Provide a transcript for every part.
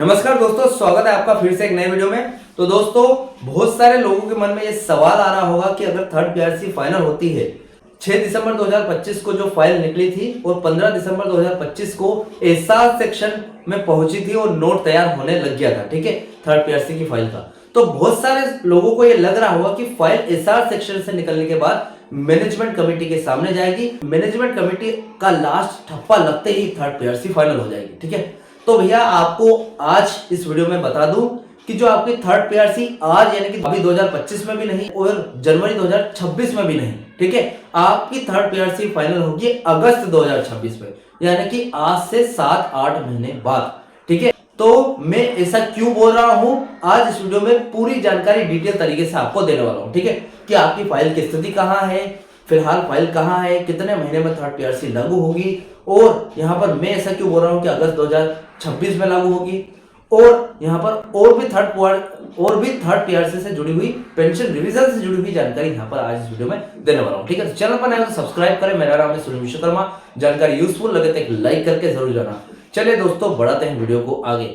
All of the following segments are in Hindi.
नमस्कार दोस्तों, स्वागत है आपका फिर से एक नए वीडियो में। तो दोस्तों, बहुत सारे लोगों के मन में ये सवाल आ रहा होगा कि अगर थर्ड पीआरसी फाइनल होती है, 6 दिसंबर 2025 को जो फाइल निकली थी और 15 दिसंबर 2025 को एसआर सेक्शन में पहुंची थी और नोट तैयार होने लग गया था, ठीक है, थर्ड पीआरसी की फाइल का। तो बहुत सारे लोगों को ये लग रहा होगा कि फाइल एसआर सेक्शन से निकलने के बाद मैनेजमेंट कमेटी के सामने जाएगी, मैनेजमेंट कमेटी का लास्ट ठप्पा लगते ही थर्ड पीआरसी फाइनल हो जाएगी, ठीक है। तो भैया आपको आज इस वीडियो में बता दूं कि जो आपकी थर्ड पीआरसी आज यानी कि अभी 2025 में भी नहीं और जनवरी 2026 में भी नहीं, ठीक है, आपकी थर्ड पीआरसी फाइनल होगी अगस्त 2026 में, यानी कि आज से 7-8 महीने बाद, ठीक है। तो मैं ऐसा क्यों बोल रहा हूं, आज इस वीडियो में पूरी जानकारी डिटेल तरीके से आपको देने वाला हूं, ठीक है, कि आपकी फाइल की स्थिति कहां है, फिलहाल फाइल कहां है, कितने महीने में थर्ड पीआरसी लागू होगी, और यहां पर मैं ऐसा क्यों बोल रहा हूं कि अगस्त 2026 में लागू होगी, और यहां पर और भी थर्ड पीआरसी से जुड़ी हुई पेंशन रिवीजन से जुड़ी हुई जानकारी यहां पर आज इस वीडियो में देने वाला हूं, ठीक है। तो चैनल पर नए हो तो सब्सक्राइब करें। मेरा नाम है सुनील विश्वकर्मा। जानकारी यूजफुल लगे तो एक लाइक करके जरूर जाना। चलिए दोस्तों, बढ़ाते हैं वीडियो को आगे।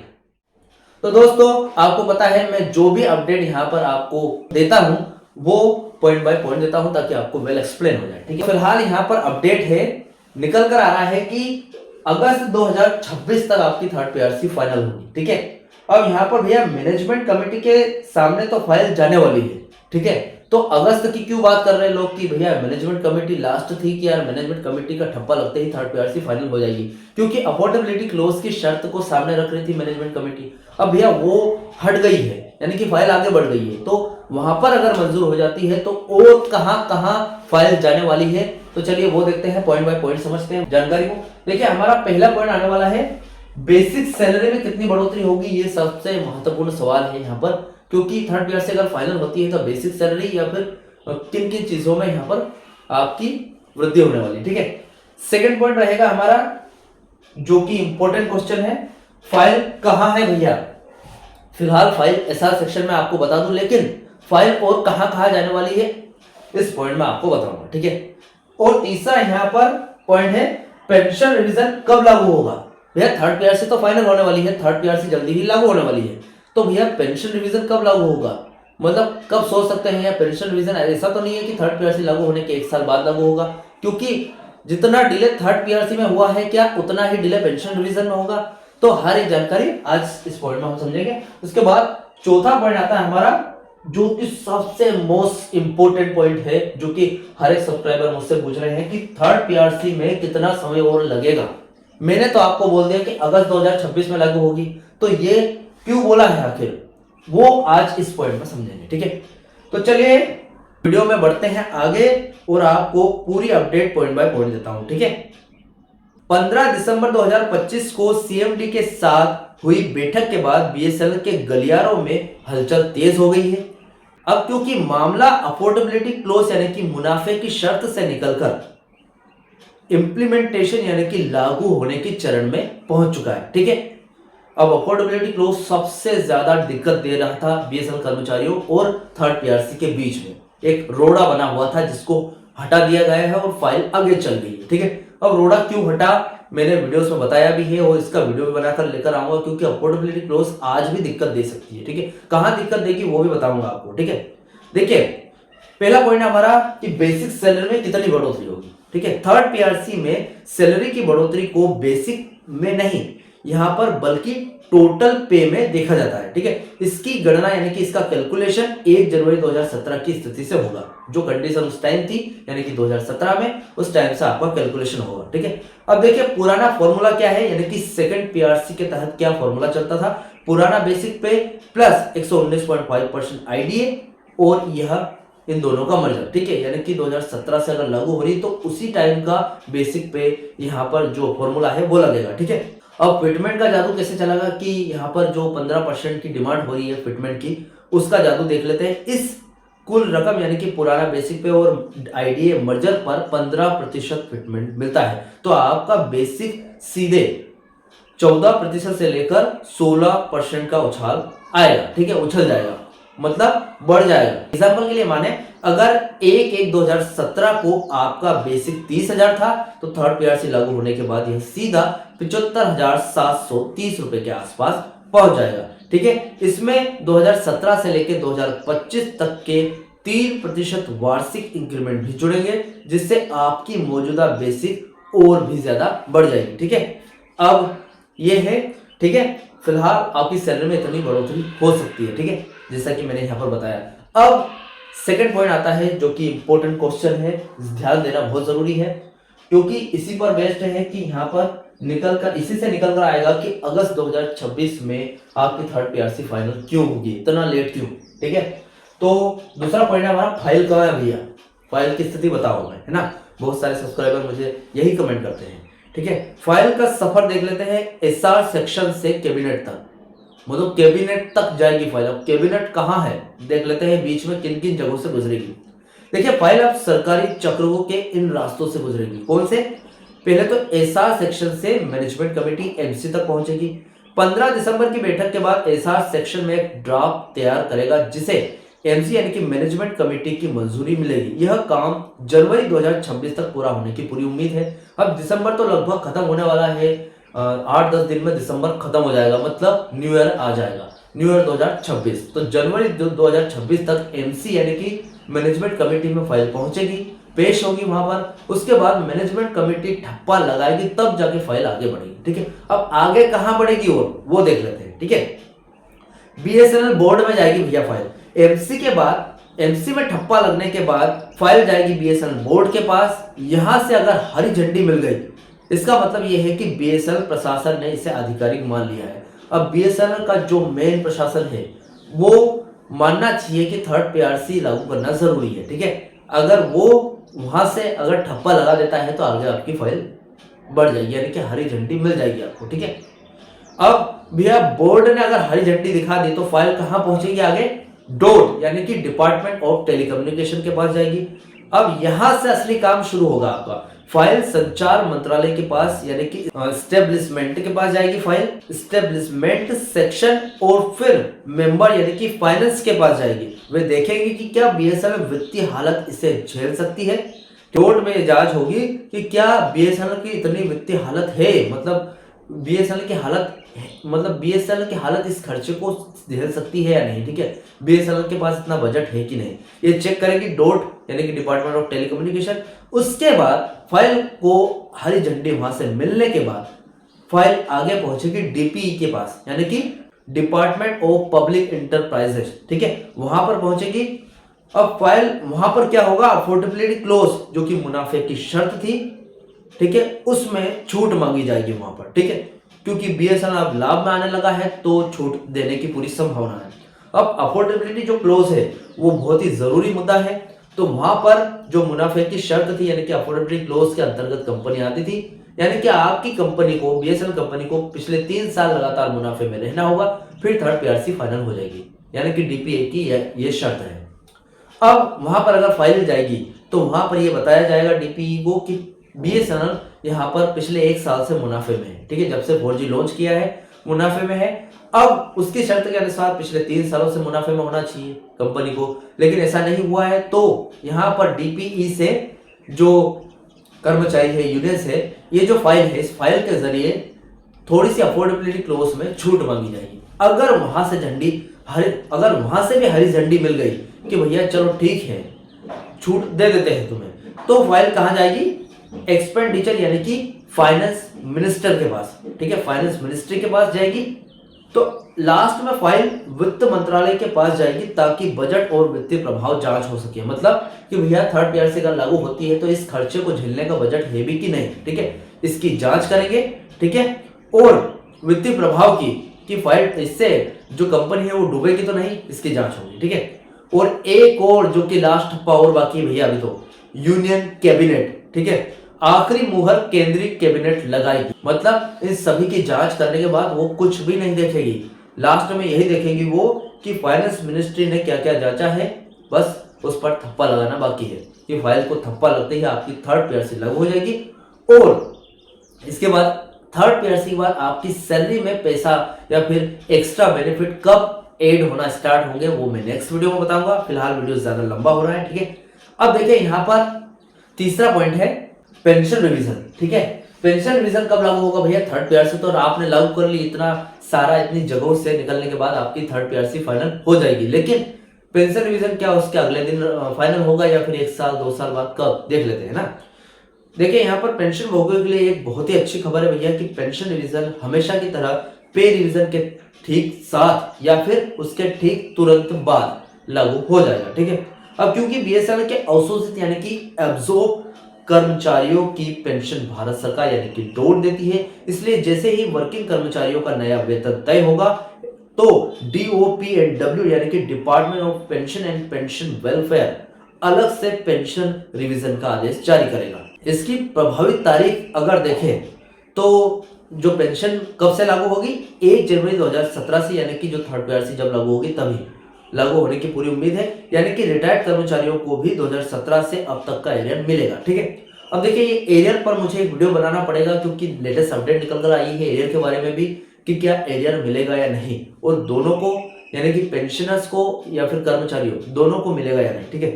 तो दोस्तों, आपको पता है मैं जो भी अपडेट यहाँ पर आपको देता हूं वो पॉइंट बाय पॉइंट देता हूं ताकि आपको वेल एक्सप्लेन हो जाए, ठीक है। फिलहाल यहाँ पर अपडेट है, निकल कर आ रहा है कि अगस्त 2026 तक आपकी थर्ड पीआरसी फाइनल होगी, ठीक है। अब यहाँ पर भैया मैनेजमेंट कमेटी के सामने तो फाइल जाने वाली है, ठीक है। तो अगस्त की क्यों बात कर रहे हैं लोग कि भैया मैनेजमेंट कमेटी लास्ट थी कि यार मैनेजमेंट कमेटी का ठप्पा लगते ही थर्ड पीआरसी फाइनल हो जाएगी, क्योंकि अफोर्डेबिलिटी क्लोज की शर्त को सामने रख रही थी मैनेजमेंट कमेटी। अब भैया वो हट गई है, यानी कि फाइल आगे बढ़ गई है, तो वहां पर अगर मंजूर हो जाती है तो और कहां फाइल जाने वाली है। तो चलिए वो देखते हैं, पॉइंट बाय पॉइंट समझते हैं जानकारी को। देखिए, हमारा पहला पॉइंट आने वाला है बेसिक सैलरी में कितनी बढ़ोतरी होगी। ये सबसे महत्वपूर्ण सवाल है यहाँ पर, क्योंकि थर्ड पीआरसी अगर फाइनल होती है तो बेसिक सैलरी या फिर किन किन चीजों में यहाँ पर आपकी वृद्धि होने वाली, ठीक है। सेकंड पॉइंट रहेगा हमारा, जो कि इंपॉर्टेंट क्वेश्चन है, फाइल कहां है भैया। फिलहाल फाइल एसआर सेक्शन में आपको बता दूं, लेकिन फाइल और कहां जाने वाली है इस पॉइंट में आपको बताऊंगा, ठीक है। और तीसरा यहाँ पर पॉइंट है पेंशन रिवीजन कब लागू होगा। भैया थर्ड पीआरसी तो फाइनल होने वाली है, थर्ड पीआरसी जल्दी ही लागू होने वाली है, तो भैया पेंशन रिवीजन कब लागू होगा, मतलब कब सोच सकते हैं। या पेंशन रिवीजन ऐसा तो नहीं है कि थर्ड पीआरसी लागू होने के 1 साल बाद लागू होगा, क्योंकि जितना डिले थर्ड पीआरसी में हुआ है क्या उतना ही डिले पेंशन रिवीजन में होगा। तो हर एक जानकारी आज इस पॉइंट में हम समझेंगे। उसके बाद चौथा पॉइंट आता है हमारा, जो कि सबसे मोस्ट इंपोर्टेंट पॉइंट है, जो कि हर एक सब्सक्राइबर मुझसे पूछ रहे हैं कि थर्ड पीआरसी में कितना समय और लगेगा। मैंने तो आपको बोल दिया कि अगस्त 2026 में लागू होगी, तो ये क्यों बोला है आखिर, वो आज इस पॉइंट में समझेंगे, ठीक है। तो चलिए वीडियो में बढ़ते हैं आगे और आपको पूरी अपडेट पॉइंट बाय पॉइंट देता हूं, ठीक है। 15 दिसंबर 2025 को सीएमडी के साथ हुई बैठक के बाद बीएसएनएल के गलियारों में हलचल तेज हो गई है। अब क्योंकि मामला अफोर्डेबिलिटी क्लोज यानी कि मुनाफे की शर्त से निकलकर इंप्लीमेंटेशन यानी कि लागू होने के चरण में पहुंच चुका है, ठीक है। अब अफोर्डेबिलिटी क्लोज सबसे ज्यादा दिक्कत दे रहा था बीएसएनएल कर्मचारियों और थर्ड पीआरसी के बीच में, एक रोड़ा बना हुआ था जिसको हटा दिया गया है और फाइल आगे चल गई है, ठीक है। अब रोड़ा क्यों हटा मैंने वीडियोस में बताया भी है और इसका वीडियो भी बनाकर लेकर आऊंगा, क्योंकि अफोर्डेबिलिटी क्लोज आज भी दिक्कत दे सकती है, ठीक है। कहां दिक्कत देगी वो भी बताऊंगा आपको, ठीक है। देखिए, पहला पॉइंट हमारा कि बेसिक सैलरी में कितनी बढ़ोतरी होगी, ठीक है। थर्ड पीआरसी में सैलरी की बढ़ोतरी को बेसिक में नहीं यहां पर बल्कि टोटल पे में देखा जाता है, ठीक है। इसकी गणना यानी कि इसका कैलकुलेशन 1 जनवरी 2017 की स्थिति से होगा, जो कंडीशन उस टाइम थी यानी कि 2017 में, उस टाइम से आपका कैलकुलेशन होगा, ठीक है। अब देखिए पुराना फॉर्मूला क्या है, यानी कि सेकंड पीआरसी के तहत क्या फॉर्मूला चलता था, पुराना बेसिक पे प्लस 119.5% आईडीए और यह इन दोनों का मर्जर, ठीक है। यानी कि 2017 से अगर लागू हो रही तो उसी टाइम का बेसिक पे यहाँ पर जो फॉर्मूला है वो लगेगा, ठीक है। अब फिटमेंट का जादू कैसे चलेगा कि यहाँ पर जो 15% की डिमांड हो रही है फिटमेंट की, उसका जादू देख लेते हैं। इस कुल रकम यानी कि पुराना बेसिक पे और आईडीए मर्जर पर 15% फिटमेंट मिलता है, तो आपका बेसिक सीधे 14% से लेकर 16% का उछाल आएगा, ठीक है, उछल जाएगा, मतलब बढ़ जाएगा। एग्जाम्पल के लिए माने अगर 1/1/2017 को आपका बेसिक 30,000 था, तो थर्ड पीआरसी लागू होने के बाद यह सीधा 75,730 रुपए के आसपास पहुंच जाएगा। ठीक है, इसमें 2017 से लेकर 2025 तक के 3% वार्षिक इंक्रीमेंट भी जुड़ेंगे, जिससे आपकी मौजूदा बेसिक और भी ज्यादा बढ़ जाएगी। ठीक है, अब ये है, ठीक है, फिलहाल आपकी सैलरी में इतनी बढ़ोतरी हो सकती है। ठीक है, जैसा कि मैंने यहाँ पर बताया। अब सेकंड पॉइंट आता है जो कि इंपॉर्टेंट क्वेश्चन है, ध्यान देना बहुत जरूरी है, क्योंकि इसी पर बेस्ड है कि यहाँ पर इसी से निकल कर आएगा कि अगस्त 2026 में आपकी थर्ड पीआरसी फाइनल क्यों होगी, इतना लेट क्यों। ठीक है, तो दूसरा पॉइंट है हमारा फाइल कहाँ है भैया, फाइल की स्थिति बताओ मैं, है ना। बहुत सारे सब्सक्राइबर मुझे यही कमेंट करते हैं। ठीक है, फाइल का सफर देख लेते हैं, एसआर सेक्शन से कैबिनेट तक, मतलब कैबिनेट तक जाएगी फाइल। अब कैबिनेट कहाँ है देख लेते हैं, बीच में किन किन जगहों से गुजरेगी। देखिए, फाइल अब सरकारी चक्रों के इन रास्तों से गुजरेगी। कौन से? पहले तो एसआर सेक्शन से मैनेजमेंट कमेटी एमसी तक पहुंचेगी। 15 दिसंबर की बैठक के बाद एसआर सेक्शन में एक ड्राफ्ट तैयार करेगा, जिसे एमसी यानी कि मैनेजमेंट कमेटी की मंजूरी मिलेगी। यह काम जनवरी 2026 तक पूरा होने की पूरी उम्मीद है। अब दिसंबर तो लगभग खत्म होने वाला है, 8-10 दिन में दिसंबर खत्म हो जाएगा, मतलब न्यू ईयर आ जाएगा, न्यू ईयर 2026। तो जनवरी 2026 तक एमसी यानी कि मैनेजमेंट कमेटी में फाइल पहुंचेगी, पेश होगी वहां पर। उसके बाद मैनेजमेंट कमेटी ठप्पा लगाएगी, तब जाके फाइल आगे बढ़ेगी। ठीक है, अब आगे कहां बढ़ेगी और वो देख लेते हैं। ठीक है, बीएसएनएल बोर्ड में जाएगी भैया फाइल, एमसी के बाद, एमसी में ठप्पा लगने के बाद फाइल जाएगी बीएसएनएल बोर्ड के पास। यहां से अगर हरी झंडी मिल गई, इसका मतलब यह है कि बीएसएनएल प्रशासन ने इसे आधिकारिक मान लिया है। अब बीएसएनएल का जो मेन प्रशासन है वो मानना चाहिए कि थर्ड पीआरसी लागू करना जरूरी है। ठीक है, अगर वो वहां से अगर ठप्पा लगा देता है तो आगे आपकी फाइल बढ़ जाएगी, यानी कि हरी झंडी मिल जाएगी आपको। ठीक है, अब भैया बोर्ड ने अगर हरी झंडी दिखा दी तो फाइल कहां पहुंचेगी आगे? डोट यानी कि डिपार्टमेंट ऑफ टेलीकम्युनिकेशन के पास जाएगी। अब यहां से असली काम शुरू होगा आपका। फाइल संचार मंत्रालय के पास यानी कि स्टेब्लिशमेंट के पास जाएगी फाइल, स्टेब्लिशमेंट सेक्शन, और फिर मेंबर यानी कि फाइनेंस के पास जाएगी। वे देखेंगे कि क्या बीएसएनएल वित्तीय हालत इसे झेल सकती है। कोर्ट में जांच होगी कि क्या बीएसएनएल की इतनी वित्तीय हालत है, मतलब बीएसएनएल की हालत, मतलब बीएसएनएल की हालत इस खर्चे को झेल सकती है या नहीं। ठीक है, बीएसएनएल के पास इतना बजट है कि नहीं, ये चेक करेगी डोट यानी कि डिपार्टमेंट ऑफ टेलीकम्युनिकेशन। उसके बाद फाइल को हरी झंडी वहां से मिलने के बाद फाइल आगे पहुंचेगी डीपीई के पास, यानी कि डिपार्टमेंट ऑफ पब्लिक इंटरप्राइजेस। ठीक है, वहां पर पहुंचेगी। अब फाइल वहां पर क्या होगा? अफोर्डेबिलिटी क्लोज जो कि मुनाफे की शर्त थी, ठीक है, उसमें छूट मांगी जाएगी वहां पर। ठीक है, क्योंकि बीएसएनएल अब लाभ में आने लगा है तो छूट देने की पूरी संभावना है। अब अफोर्डेबिलिटी जो क्लोज है वो बहुत ही जरूरी मुद्दा है, तो वहां पर जो मुनाफे की शर्त थी यानी कि अफोर्डेबिलिटी क्लोज के अंतर्गत कंपनी आती थी, यानी कि आपकी कंपनी को, बीएसएनएल कंपनी को पिछले 3 साल लगातार मुनाफे में रहना होगा, फिर थर्ड पीआरसी फाइनल हो जाएगी, यानी कि डीपीए की ये शर्त है। अब वहां पर अगर फाइल जाएगी तो वहां पर यह बताया जाएगा डीपीई को कि बीएसएनएल यहाँ पर पिछले 1 साल से मुनाफे में है। ठीक है, जब से 4G लॉन्च किया है मुनाफे में है। अब उसकी शर्त के अनुसार पिछले 3 सालों से मुनाफे में होना चाहिए कंपनी को, लेकिन ऐसा नहीं हुआ है, तो यहाँ पर डीपीई से जो कर्मचारी है, यूनियंस है, ये जो फाइल है, इस फाइल के जरिए थोड़ी सी अफोर्डेबिलिटी क्लोज में छूट मांगी जाएगी। अगर वहां से अगर वहां से भी हरी झंडी मिल गई कि भैया चलो ठीक है छूट दे देते हैं तुम्हें, तो फाइल कहां जाएगी? एक्सपेंडिचर यानी कि फाइनेंस मिनिस्टर के पास। ठीक है, फाइनेंस मिनिस्ट्री के पास जाएगी। तो लास्ट में फाइल वित्त मंत्रालय के पास जाएगी ताकि बजट और वित्तीय प्रभाव जांच हो सके, मतलब कि भैया थर्ड पीआरसी अगर लागू होती है तो इस खर्चे को झेलने का बजट है भी कि नहीं। ठीक है, इसकी जांच करेंगे। ठीक है, और वित्तीय प्रभाव की फाइल, इससे जो कंपनी है वो डूबेगी तो नहीं, इसकी जांच होगी। ठीक है, और एक और जो कि लास्ट ठप्पा और बाकी है भैया अभी तो, यूनियन कैबिनेट। ठीक है, आखिरी मुहर केंद्रीय कैबिनेट लगाएगी, मतलब इन सभी की जांच करने के बाद वो कुछ भी नहीं देखेगी, लास्ट में यही देखेगी वो कि फाइनेंस मिनिस्ट्री ने क्या क्या जांचा है, बस उस पर थप्पा लगाना बाकी है। कि फाइल को थप्पा लगते ही आपकी थर्ड पीआरसी लागू हो जाएगी। और इसके बाद थर्ड पीआरसी के बाद आपकी सैलरी में पैसा या फिर एक्स्ट्रा बेनिफिट कब ऐड होना स्टार्ट होंगे वो मैं नेक्स्ट वीडियो में बताऊंगा। फिलहाल वीडियो ज्यादा लंबा हो रहा है। ठीक है, अब देखिए यहाँ पर तीसरा पॉइंट है पेंशन रिवीजन। ठीक है, पेंशन रिवीजन कब लागू होगा भैया? थर्ड पीआरसी तो आपने लागू कर ली, इतना सारा इतनी जगहों से निकलने के बाद आपकी थर्ड पीआरसी फाइनल हो जाएगी, लेकिन पेंशन रिवीजन क्या उसके अगले दिन फाइनल होगा या फिर 1 साल 2 साल बाद, कब देख लेते हैं ना। देखिए यहाँ पर पेंशन भोगियों के लिए एक बहुत ही अच्छी खबर है भैया कि पेंशन रिवीजन हमेशा की तरह पे रिवीजन के ठीक साथ या फिर उसके ठीक तुरंत बाद लागू हो जाएगा, ठीक है। अब क्योंकि बीएसएनएल के अवशोषित यानी कि एब्जॉर्ब कर्मचारियों की पेंशन भारत सरकार यानी कि डोट देती है, इसलिए जैसे ही वर्किंग कर्मचारियों का नया वेतन तय होगा तो DOPNW यानी कि department of pension and pension welfare अलग से पेंशन रिवीजन का आदेश जारी करेगा। इसकी प्रभावित तारीख अगर देखें तो जो पेंशन कब से लागू होगी, 1 जनवरी 2017 से, यानी कि जो थर्ड पीआरसी जब लागू होगी तभी लागू होने की पूरी उम्मीद है, यानी कि रिटायर्ड कर्मचारियों को भी 2017 से अब तक का एरियर मिलेगा, ठीक है। अब देखिए ये एरियर पर मुझे एक वीडियो बनाना पड़ेगा क्योंकि लेटेस्ट अपडेट निकल कर आई है एरियर के बारे में भी कि क्या एरियर मिलेगा या नहीं, और दोनों को यानी कि पेंशनर्स को या फिर कर्मचारियों दोनों को मिलेगा या नहीं, ठीक है।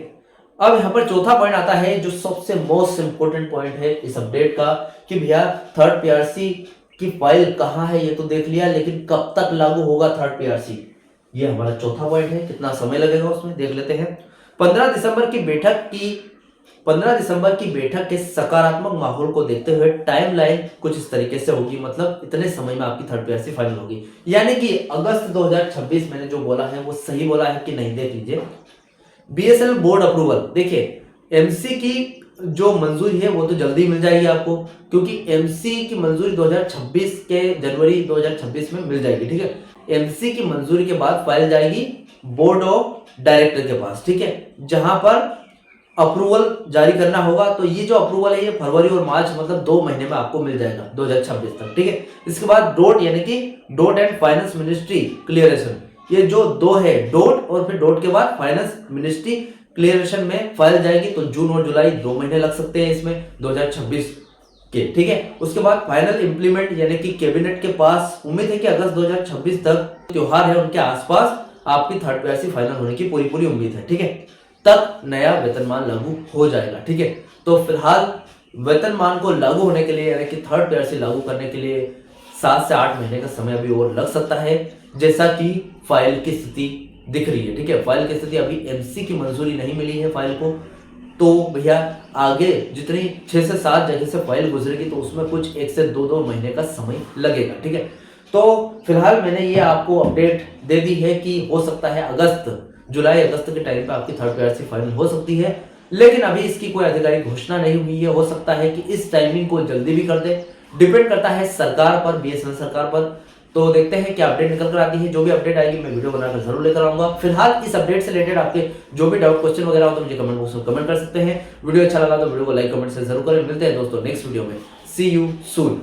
अब यहाँ पर चौथा पॉइंट आता है जो सबसे मोस्ट इंपोर्टेंट पॉइंट है इस अपडेट का कि भैया थर्ड पीआरसी की फाइल कहाँ है ये तो देख लिया, लेकिन कब तक लागू होगा थर्ड पीआरसी, ये हमारा चौथा पॉइंट है। कितना समय लगेगा उसमें देख लेते हैं। 15 दिसंबर की बैठक के सकारात्मक माहौल को देखते हुए टाइमलाइन कुछ इस तरीके से होगी, मतलब इतने समय में आपकी थर्ड पीआरसी फाइनल होगी, यानी कि अगस्त 2026। मैंने जो बोला है वो सही बोला है कि नहीं देख लीजिए। बीएसएनएल बोर्ड अप्रूवल, देखिए एमसी की जो मंजूरी है वो तो जल्दी मिल जाएगी आपको, क्योंकि एमसी की मंजूरी 2026 के जनवरी 2026 में मिल जाएगी, ठीक है। एमसी की मंजूरी के बाद फाइल जाएगी बोर्ड ऑफ डायरेक्टर के पास, ठीक है, जहां पर अप्रूवल जारी करना होगा। तो ये जो अप्रूवल है ये फरवरी और मार्च मतलब 2 महीने में आपको मिल जाएगा 2026 तक, ठीक है। इसके बाद डोट यानी कि डोट एंड फाइनेंस मिनिस्ट्री क्लियरेशन, ये जो दो है डोट और फिर डोट के बाद फाइनेंस मिनिस्ट्री क्लियरेशन में फाइल जाएगी, तो जून और जुलाई 2 महीने लग सकते हैं इसमें 2026 के, ठीक है। उसके बाद फाइनल इंप्लीमेंट यानी कि कैबिनेट के पास उम्मीद है कि अगस्त 2026 तक त्योहार है उनके आसपास आपकी थर्ड पीआरसी फाइनल होने की पूरी उम्मीद है, ठीक है। तक नया वेतनमान लागू हो जाएगा, ठीक है। तो फिलहाल वेतनमान को लागू होने के लिए यानी कि थर्ड पीआरसी लागू करने के लिए 7 से 8 महीने का समय अभी और लग सकता है, जैसा कि फाइल की स्थिति दिख रही है, ठीक है। फाइल की स्थिति अभी एमसी की मंजूरी नहीं मिली है फाइल को, तो भैया आगे जितनी 6 से 7 जगह से फाइल गुजरेगी तो उसमें कुछ 1 से 2 महीने का समय लगेगा, ठीक है। तो फिलहाल मैंने ये आपको अपडेट दे दी है कि हो सकता है जुलाई अगस्त के टाइम पे आपकी थर्ड पीआरसी फाइनल हो सकती है, लेकिन अभी इसकी कोई आधिकारिक घोषणा नहीं हुई है। हो सकता है कि इस टाइमिंग को जल्दी भी कर दे, डिपेंड करता है सरकार पर, बीएसएनएल सरकार पर। तो देखते हैं क्या अपडेट निकल कर आती है। जो भी अपडेट आएगी मैं वीडियो बनाकर जरूर लेकर आऊंगा। फिलहाल इस अपडेट से रिलेटेड आपके जो भी डाउट क्वेश्चन वगैरह हो तो मुझे कमेंट बॉक्स में कमेंट कर सकते हैं। वीडियो अच्छा लगा तो वीडियो को लाइक कमेंट से जरूर करें। मिलते हैं दोस्तों नेक्स्ट वीडियो में। सी यू सून।